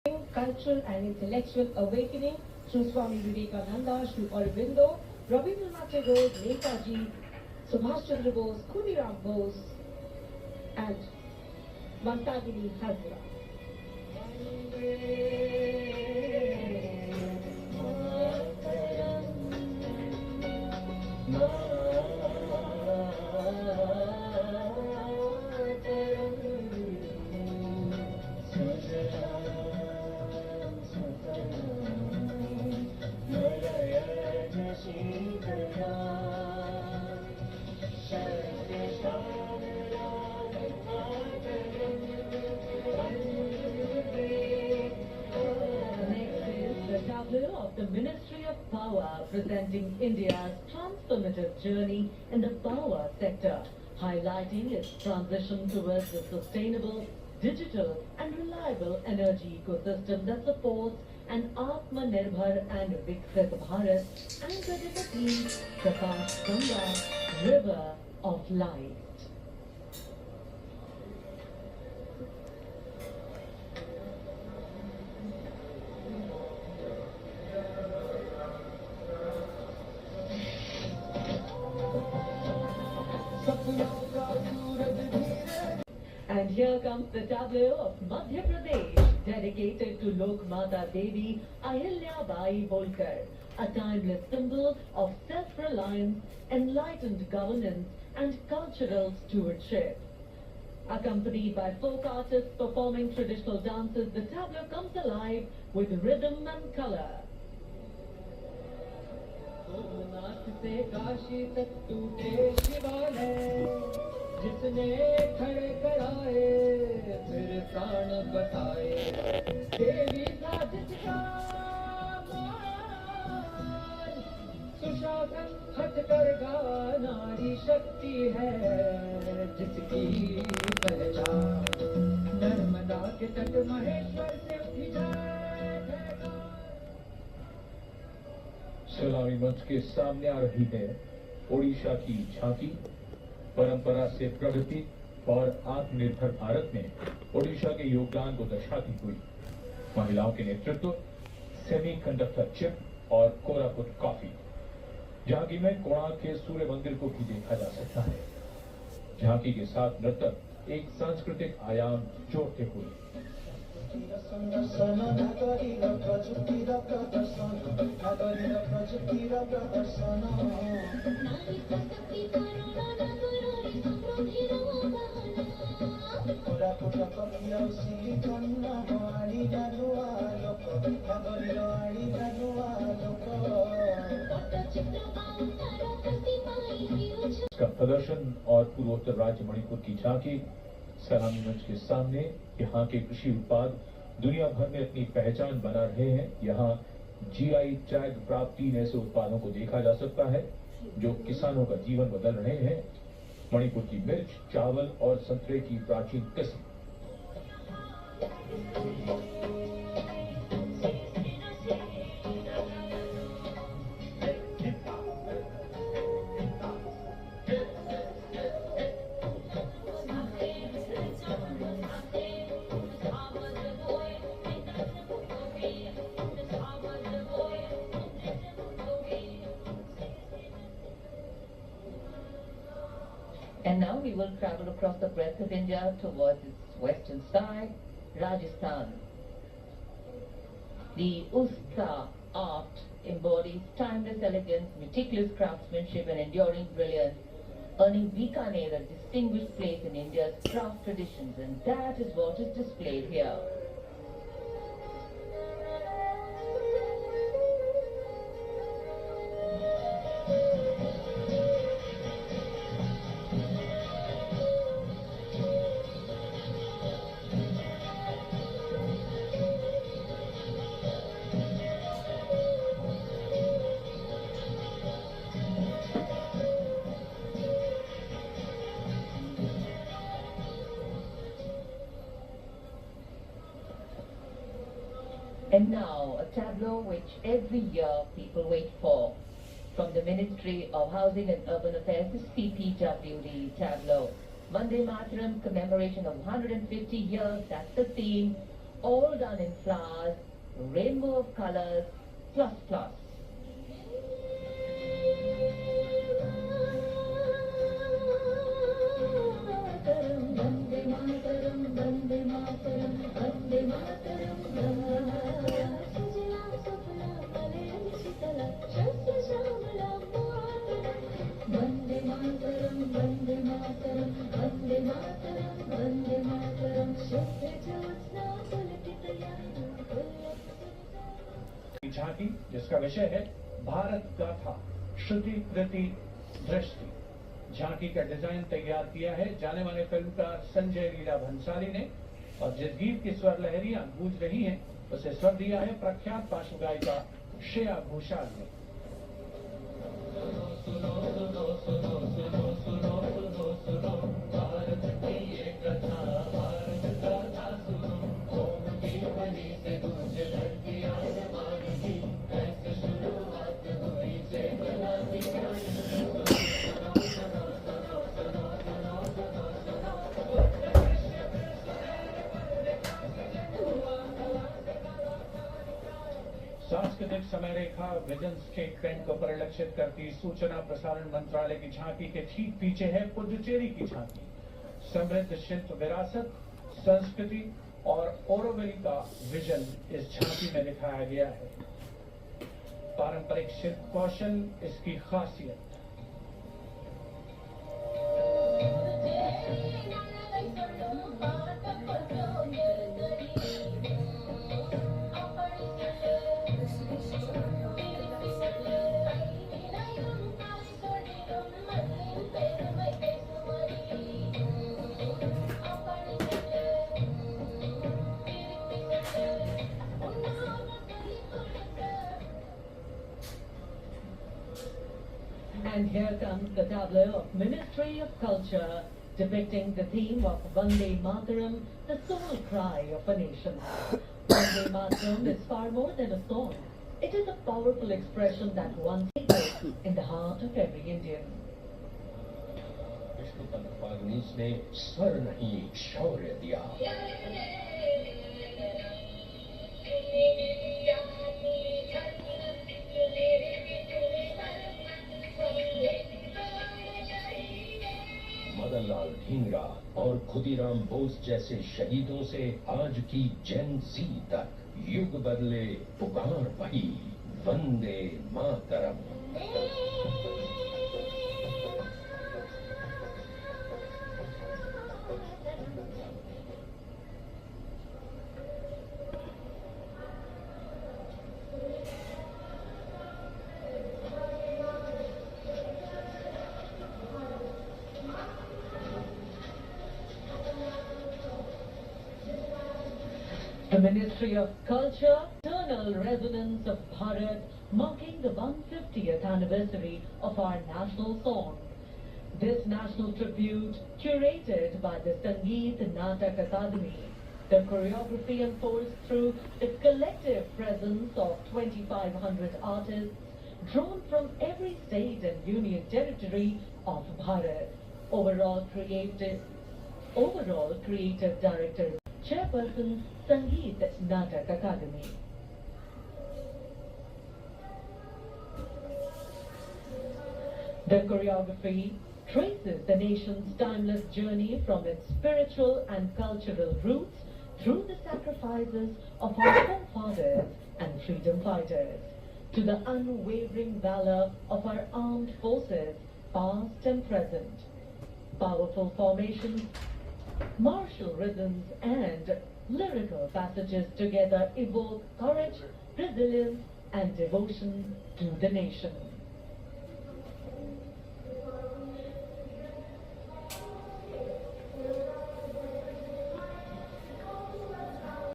cultural and intellectual awakening through Swami Vivekananda, Sri Aurobindo, Rabindranath Tagore, Netaji, Subhash Chandra Bose, Khudiram Bose, and Mantagini Hazra. Of the Ministry of Power presenting India's transformative journey in the power sector, highlighting its transition towards a sustainable, digital and reliable energy ecosystem that supports an Atmanirbhar and Viksit Bharat anchored in the theme Prakash Ganga, River of Light. And here comes the tableau of Madhya Pradesh, dedicated to Lok Mata Devi Ahilya Bai Holkar, a timeless symbol of self-reliance, enlightened governance and cultural stewardship. Accompanied by folk artists performing traditional dances, the tableau comes alive with rhythm and color. जिसने खड़े कराए फिर प्राण बताए देवी साजिश का मान सुशासन हटकरगा नारी शक्ति है जिसकी पहचान नर्मदा के तट महेश्वर से उठी जाए। सलामी मंच के सामने आ रही है ओडिशा की झांकी। परंपरा से प्रगति और आत्मनिर्भर भारत में ओडिशा के योगदान को दर्शाती हुई महिलाओं के नेतृत्व, सेमीकंडक्टर चिप और कोरापुट कॉफी। झांकी में कोणार्क के सूर्य मंदिर को भी देखा जा सकता है। झांकी के साथ नर्तक एक सांस्कृतिक आयाम जोड़ते हुए का प्रदर्शन और पूर्वोत्तर राज्य मणिपुर की झांकी सलामी मंच के सामने। यहाँ के कृषि उत्पाद दुनिया भर में अपनी पहचान बना रहे हैं। यहाँ जीआई टैग प्राप्त 3 ऐसे उत्पादों को देखा जा सकता है जो किसानों का जीवन बदल रहे हैं। मणिपुर की मिर्च, चावल और संतरे की प्राचीन किस्म। And now we will travel across the breadth of India towards its western side, Rajasthan. The Usta art embodies timeless elegance, meticulous craftsmanship and enduring brilliance, earning Bikaner a distinguished place in India's craft traditions, and that is what is displayed here. And now, a tableau which every year people wait for. From the Ministry of Housing and Urban Affairs, the CPWD tableau. Vande Mataram commemoration of 150 years, that's the theme. all done in flowers, rainbow of colors, plus plus. झांकी जिसका विषय है भारत गाथा श्रुति कृति दृष्टि। झांकी का design तैयार किया है जाने माने फिल्मकार संजय लीला भंसाली ने और जिस गीत की स्वर लहरियां गूंज रही हैं उसे स्वर दिया है प्रख्यात पार्श्व गायिका श्रेया घोषाल ने। सांस्कृतिक समय रेखा विजन स्टेटमेंट को परिलक्षित करती सूचना प्रसारण मंत्रालय की झांकी के ठीक पीछे है पुडुचेरी की झांकी। समृद्ध शिल्प विरासत, संस्कृति और ओरोविल का विजन इस झांकी में दिखाया गया है। पारंपरिक शिल्प कौशल इसकी खासियत। And here comes the tableau of Ministry of Culture, depicting the theme of Vande Mataram, the soul cry of a nation. Vande Mataram is far more than a song. It is a powerful expression that once stayed in the heart of every Indian. Vishnu Pant फागनीस ने स्वर नहीं शौर्य दिया। मदन लाल ढींगरा और खुदीराम बोस जैसे शहीदों से आज की जेन ज़ी तक युग बदले पुकार वही Vande Mataram. The Ministry of Culture, eternal resonance of Bharat, marking the 150th anniversary of our national song. This national tribute, curated by the Sangeet Natak Akademi, the choreography unfolds through the collective presence of 2,500 artists drawn from every state and union territory of Bharat. Overall creative director, Chairperson, Sangeet Natak Akademi. The choreography traces the nation's timeless journey from its spiritual and cultural roots through the sacrifices of our forefathers and freedom fighters, to the unwavering valor of our armed forces, past and present. Powerful formations, martial rhythms and lyrical passages together evoke courage, resilience and devotion to the nation.